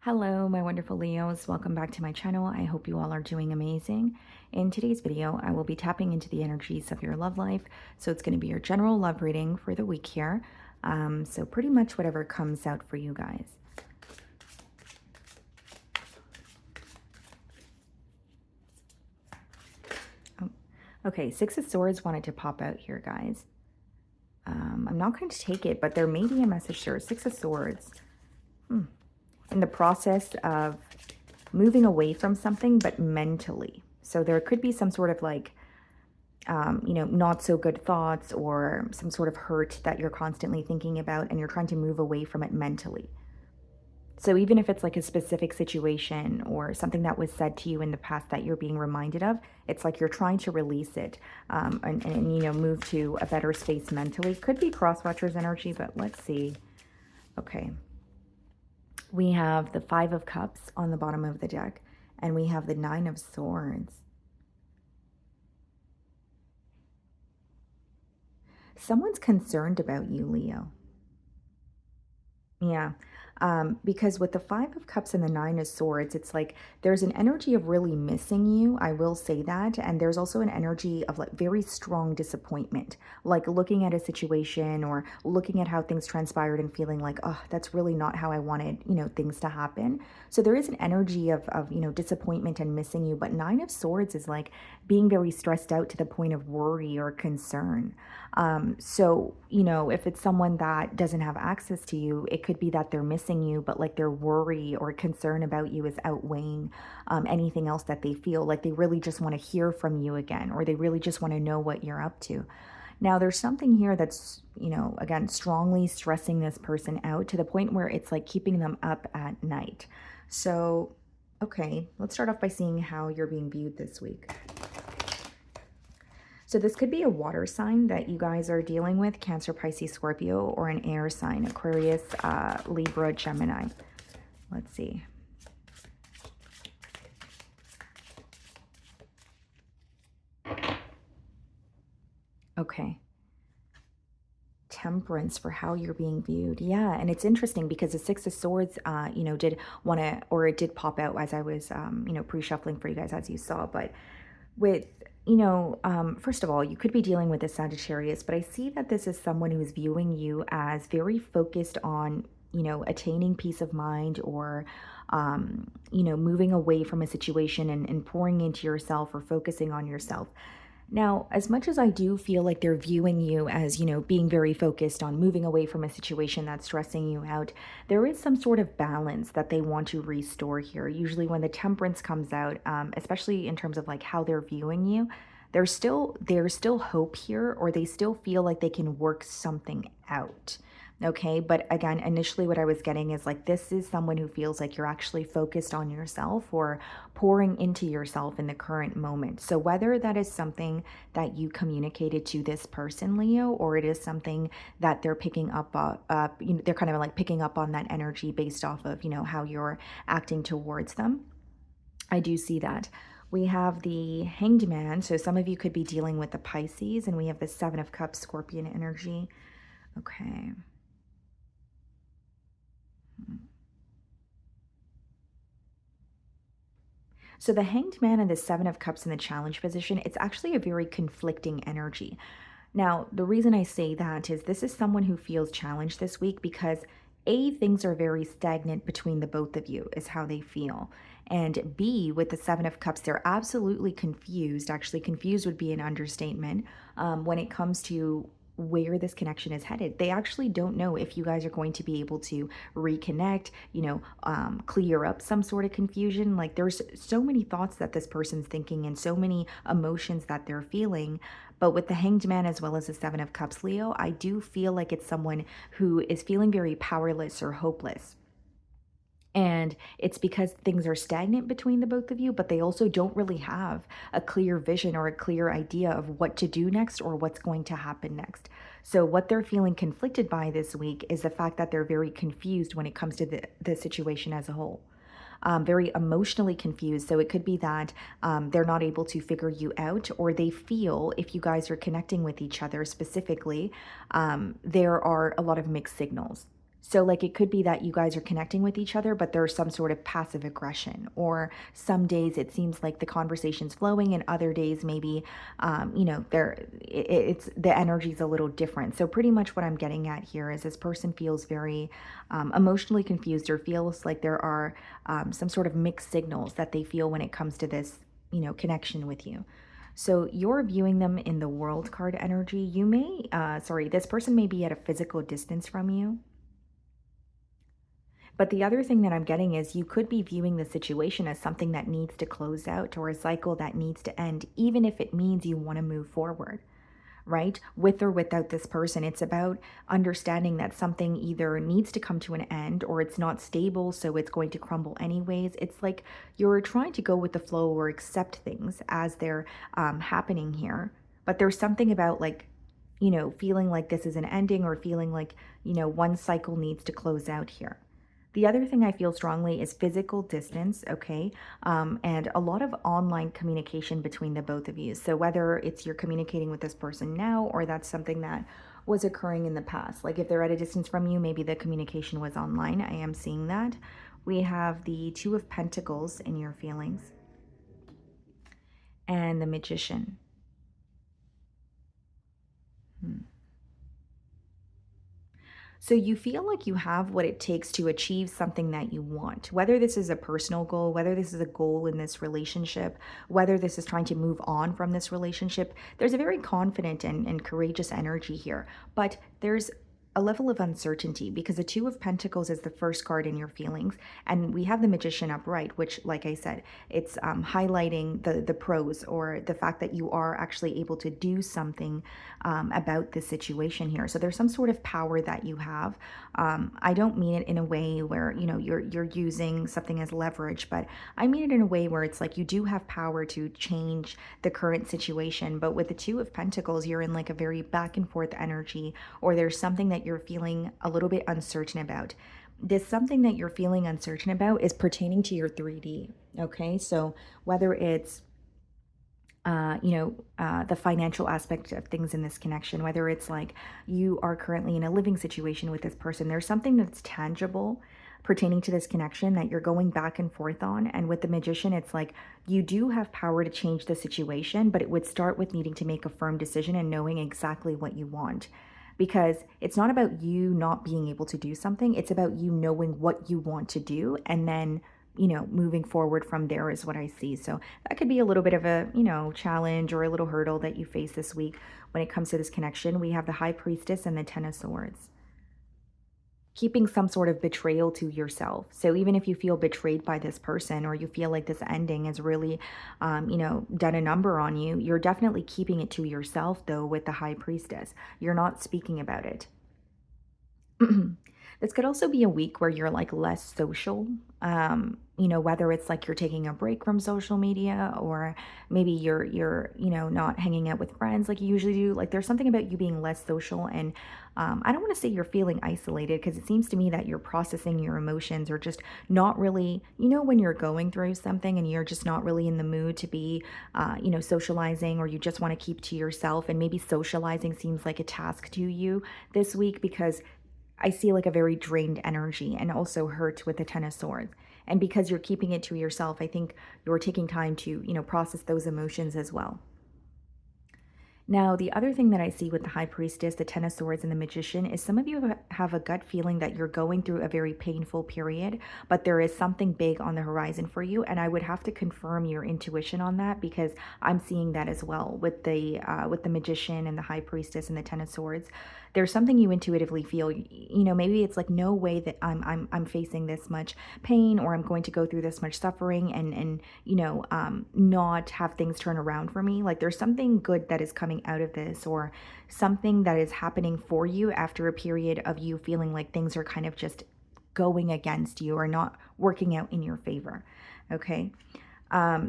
Hello, my wonderful Leos. Welcome back to my channel. I hope you all are doing amazing. In today's video, I will be tapping into the energies of your love life. So it's going to be your general love reading for the week here. So pretty much whatever comes out for you guys. Oh, okay, Six of Swords wanted to pop out here, guys. I'm not going to take it, but there may be a message here. Six of Swords. In the process of moving away from something, but mentally. So there could be some sort of like, not so good thoughts or some sort of hurt that you're constantly thinking about and you're trying to move away from it mentally. So even if it's like a specific situation or something that was said to you in the past that you're being reminded of, it's like you're trying to release it and move to a better space mentally. Could be cross-watchers energy, but let's see. Okay. We have the Five of Cups on the bottom of the deck, and we have the Nine of Swords. Someone's concerned about you, Leo. Yeah. Because with the Five of Cups and the Nine of Swords, it's like there's an energy of really missing you. I will say that. And there's also an energy of like very strong disappointment, like looking at a situation or looking at how things transpired and feeling like, oh, that's really not how I wanted, things to happen. So there is an energy of disappointment and missing you. But Nine of Swords is like being very stressed out to the point of worry or concern. So, if it's someone that doesn't have access to you, it could be that they're missing you, but like their worry or concern about you is outweighing anything else that they feel. Like they really just want to hear from you again, or they really just want to know what you're up to. Now, there's something here that's, again, strongly stressing this person out to the point where it's like keeping them up at night. So, okay, let's start off by seeing how you're being viewed this week. So this could be a water sign that you guys are dealing with, Cancer, Pisces, Scorpio, or an air sign, Aquarius, Libra, Gemini. Let's see. Okay. Temperance for how you're being viewed. Yeah, and it's interesting because the Six of Swords, did want to, or it did pop out as I was, pre-shuffling for you guys, as you saw, but with first of all, you could be dealing with a Sagittarius, but I see that this is someone who is viewing you as very focused on, attaining peace of mind or, moving away from a situation and pouring into yourself or focusing on yourself. Now, as much as I do feel like they're viewing you as, being very focused on moving away from a situation that's stressing you out, there is some sort of balance that they want to restore here. Usually when the temperance comes out, especially in terms of like how they're viewing you, there's still hope here, or they still feel like they can work something out. Okay, but again, initially what I was getting is like this is someone who feels like you're actually focused on yourself or pouring into yourself in the current moment. So whether that is something that you communicated to this person, Leo, or it is something that they're picking up, they're kind of like picking up on that energy based off of, how you're acting towards them. I do see that. We have the Hanged Man. So some of you could be dealing with the Pisces, and we have the Seven of Cups, Scorpion energy. Okay. So the Hanged Man and the Seven of Cups in the challenge position, it's actually a very conflicting energy. Now, the reason I say that is this is someone who feels challenged this week because A, things are very stagnant between the both of you, is how they feel. And B, with the Seven of Cups, they're absolutely confused. Actually, confused would be an understatement when it comes to where this connection is headed. They actually don't know if you guys are going to be able to reconnect, clear up some sort of confusion. Like there's so many thoughts that this person's thinking and so many emotions that they're feeling. But with the Hanged Man as well as the Seven of Cups, Leo, I do feel like it's someone who is feeling very powerless or hopeless. And it's because things are stagnant between the both of you, but they also don't really have a clear vision or a clear idea of what to do next or what's going to happen next. So what they're feeling conflicted by this week is the fact that they're very confused when it comes to the situation as a whole. Very emotionally confused. So it could be that they're not able to figure you out, or they feel if you guys are connecting with each other specifically, there are a lot of mixed signals. So, like, it could be that you guys are connecting with each other, but there's some sort of passive aggression, or some days it seems like the conversation's flowing, and other days maybe, it's the energy's a little different. So, pretty much what I'm getting at here is this person feels very emotionally confused, or feels like there are some sort of mixed signals that they feel when it comes to this, connection with you. So you're viewing them in the world card energy. This person may be at a physical distance from you. But the other thing that I'm getting is you could be viewing the situation as something that needs to close out, or a cycle that needs to end, even if it means you want to move forward, right? With or without this person. It's about understanding that something either needs to come to an end, or it's not stable, so it's going to crumble anyways. It's like you're trying to go with the flow or accept things as they're happening here. But there's something about, like, feeling like this is an ending, or feeling like, one cycle needs to close out here. The other thing I feel strongly is physical distance, okay? And a lot of online communication between the both of you. So whether it's you're communicating with this person now, or that's something that was occurring in the past. Like, if they're at a distance from you, maybe the communication was online. I am seeing that. We have the Two of Pentacles in your feelings, and the Magician. Hmm. So you feel like you have what it takes to achieve something that you want, whether this is a personal goal, whether this is a goal in this relationship, whether this is trying to move on from this relationship. There's a very confident and courageous energy here, but there's a level of uncertainty, because the Two of Pentacles is the first card in your feelings, and we have the Magician upright, which, like I said, it's highlighting the pros, or the fact that you are actually able to do something about this situation here. So there's some sort of power that you have. I don't mean it in a way where you're using something as leverage, but I mean it in a way where it's like you do have power to change the current situation. But with the Two of Pentacles, you're in like a very back and forth energy, or there's something that you're feeling a little bit uncertain about. This something that you're feeling uncertain about is pertaining to your 3D. Okay, so whether it's the financial aspect of things in this connection, whether it's like you are currently in a living situation with this person, there's something that's tangible pertaining to this connection that you're going back and forth on. And with the Magician, it's like you do have power to change the situation, but it would start with needing to make a firm decision and knowing exactly what you want. Because it's not about you not being able to do something, it's about you knowing what you want to do, and then moving forward from there is what I see. So that could be a little bit of a, challenge, or a little hurdle that you face this week when it comes to this connection. We have the High Priestess and the Ten of Swords. Keeping some sort of betrayal to yourself. So even if you feel betrayed by this person, or you feel like this ending has really, done a number on you, you're definitely keeping it to yourself, though, with the High Priestess. You're not speaking about it. This could also be a week where you're like less social. Whether it's like you're taking a break from social media, or maybe you're not hanging out with friends like you usually do. Like, there's something about you being less social, and I don't want to say you're feeling isolated, because it seems to me that you're processing your emotions, or just not really, when you're going through something and you're just not really in the mood to be, socializing, or you just want to keep to yourself, and maybe socializing seems like a task to you this week, because I see like a very drained energy, and also hurt with the Ten of Swords. And because you're keeping it to yourself, I think you're taking time to, process those emotions as well. Now, the other thing that I see with the High Priestess, the Ten of Swords, and the Magician is some of you have a gut feeling that you're going through a very painful period, but there is something big on the horizon for you. And I would have to confirm your intuition on that, because I'm seeing that as well with the Magician and the High Priestess and the Ten of Swords. There's something you intuitively feel. Maybe it's like, no way that I'm facing this much pain, or I'm going to go through this much suffering, and not have things turn around for me. Like, there's something good that is coming out of this, or something that is happening for you after a period of you feeling like things are kind of just going against you, or not working out in your favor. Okay,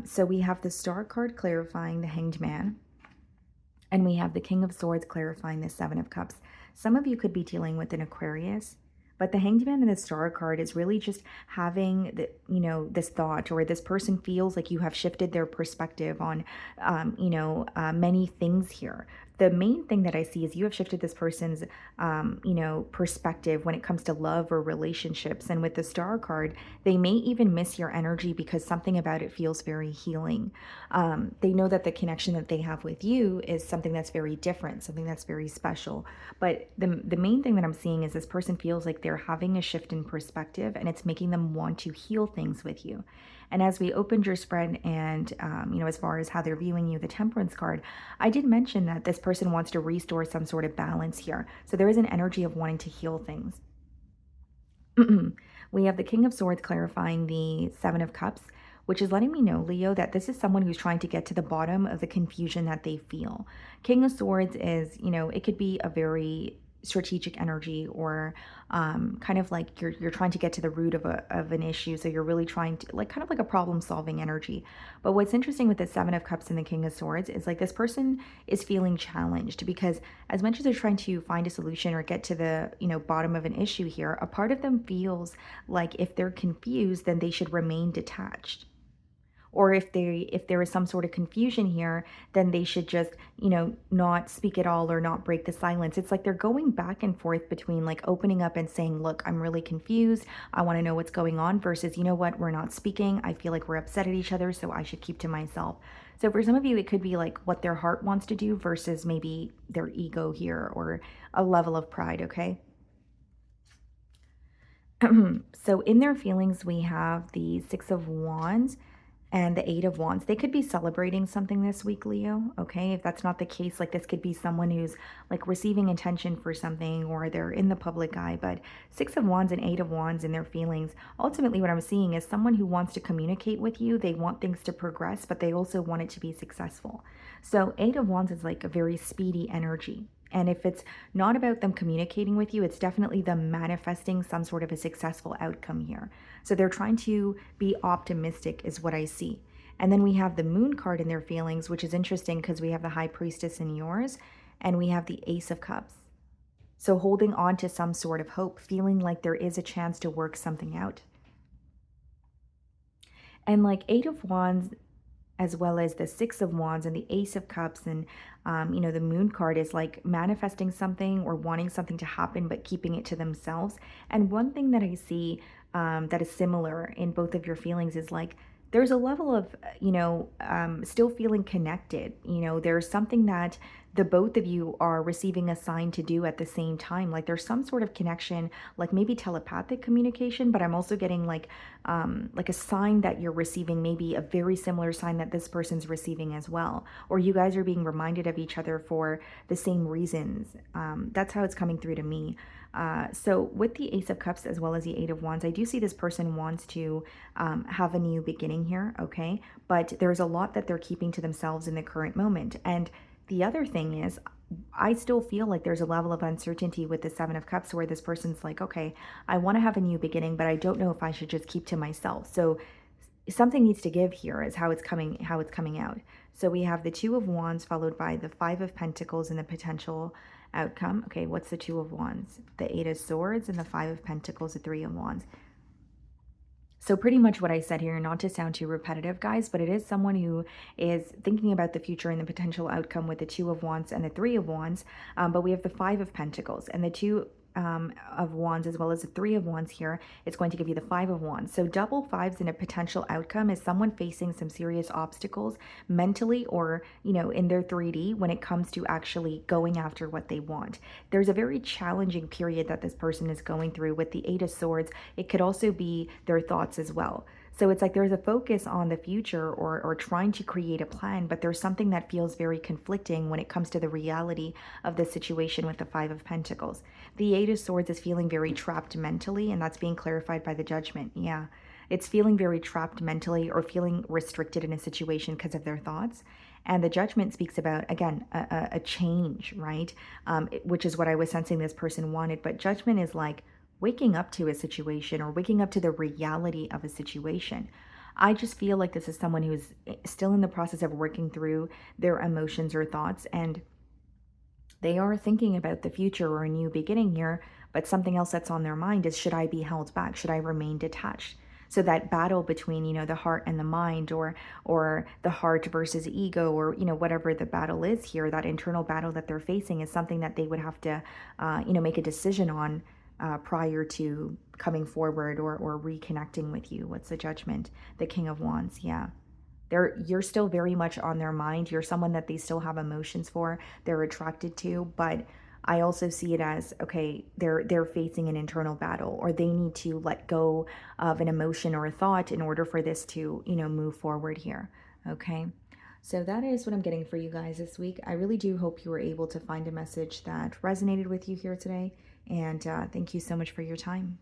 so we have the Star card clarifying the Hanged Man, and we have the King of Swords clarifying the Seven of Cups. Some of you could be dealing with an Aquarius, but the Hanged Man and the Star card is really just having this thought, or this person feels like you have shifted their perspective on, many things here. the main thing that I see is you have shifted this person's, perspective when it comes to love or relationships. And with the star card, they may even miss your energy because something about it feels very healing. They know that the connection that they have with you is something that's very different, something that's very special. But the main thing that I'm seeing is this person feels like they're having a shift in perspective, and it's making them want to heal things with you. And as we opened your spread, and as far as how they're viewing you, the Temperance card, I did mention that this person wants to restore some sort of balance here. So there is an energy of wanting to heal things. We have the King of Swords clarifying the Seven of Cups, which is letting me know, Leo, that this is someone who's trying to get to the bottom of the confusion that they feel. King of Swords is, it could be a very strategic energy, or kind of like you're trying to get to the root of an issue. So you're really trying to, like, kind of like a problem solving energy. But what's interesting with the Seven of Cups and the King of Swords is like this person is feeling challenged, because as much as they're trying to find a solution or get to the bottom of an issue here, a part of them feels like if they're confused, then they should remain detached. Or if there is some sort of confusion here, then they should just not speak at all or not break the silence. It's like they're going back and forth between like opening up and saying, look, I'm really confused, I want to know what's going on, versus, you know what, we're not speaking, I feel like we're upset at each other, so I should keep to myself. So for some of you, it could be like what their heart wants to do versus maybe their ego here, or a level of pride. Okay. So in their feelings, we have the Six of Wands and the Eight of Wands. They could be celebrating something this week, Leo. Okay. If that's not the case, like this could be someone who's like receiving attention for something, or they're in the public eye. But Six of Wands and Eight of Wands in their feelings, ultimately what I'm seeing is someone who wants to communicate with you. They want things to progress, but they also want it to be successful. So Eight of Wands is like a very speedy energy. And if it's not about them communicating with you, it's definitely them manifesting some sort of a successful outcome here. So they're trying to be optimistic, is what I see. And then we have the Moon card in their feelings, which is interesting because we have the High Priestess in yours, and we have the Ace of Cups. So holding on to some sort of hope, feeling like there is a chance to work something out. And like Eight of Wands, as well as the Six of Wands and the Ace of Cups, and the Moon card is like manifesting something or wanting something to happen but keeping it to themselves. And one thing that I see that is similar in both of your feelings is like there's a level of still feeling connected. There's something that the both of you are receiving a sign to do at the same time. Like there's some sort of connection, like maybe telepathic communication, but I'm also getting like a sign that you're receiving, maybe a very similar sign that this person's receiving as well, or you guys are being reminded of each other for the same reasons. That's how it's coming through to me. So with the Ace of Cups as well as the Eight of Wands, I do see this person wants to have a new beginning here, okay? But there's a lot that they're keeping to themselves in the current moment. And the other thing is, I still feel like there's a level of uncertainty with the Seven of Cups where this person's like, okay, I want to have a new beginning, but I don't know if I should just keep to myself. So something needs to give here is how it's coming out. So we have the Two of Wands followed by the Five of Pentacles and the potential outcome. Okay, what's the Two of Wands? The Eight of Swords, and the Five of Pentacles, the Three of Wands. So pretty much what I said here, not to sound too repetitive, guys, but it is someone who is thinking about the future and the potential outcome with the Two of Wands and the Three of Wands. But we have the Five of Pentacles and the Two of Wands, as well as the Three of Wands here. It's going to give you the Five of Wands. So double fives in a potential outcome is someone facing some serious obstacles mentally, or in their 3D when it comes to actually going after what they want. There's a very challenging period that this person is going through with the Eight of Swords. It could also be their thoughts as well. So it's like there's a focus on the future, or trying to create a plan, but there's something that feels very conflicting when it comes to the reality of the situation with the Five of Pentacles. The Eight of Swords is feeling very trapped mentally, and that's being clarified by the Judgment. Yeah, it's feeling very trapped mentally or feeling restricted in a situation because of their thoughts. And the Judgment speaks about, again, a change, right? Which is what I was sensing this person wanted. But Judgment is like waking up to a situation, or waking up to the reality of a situation. I just feel like this is someone who's still in the process of working through their emotions or thoughts, and they are thinking about the future or a new beginning here, but something else that's on their mind is, should I be held back? Should I remain detached? So that battle between, the heart and the mind, or the heart versus ego, or whatever the battle is here, that internal battle that they're facing is something that they would have to make a decision on prior to coming forward, or reconnecting with you. What's the Judgment? The King of Wands, yeah. You're still very much on their mind. You're someone that they still have emotions for, they're attracted to, but I also see it as, okay, they're facing an internal battle, or they need to let go of an emotion or a thought in order for this to, move forward here. Okay. So that is what I'm getting for you guys this week. I really do hope you were able to find a message that resonated with you here today. And thank you so much for your time.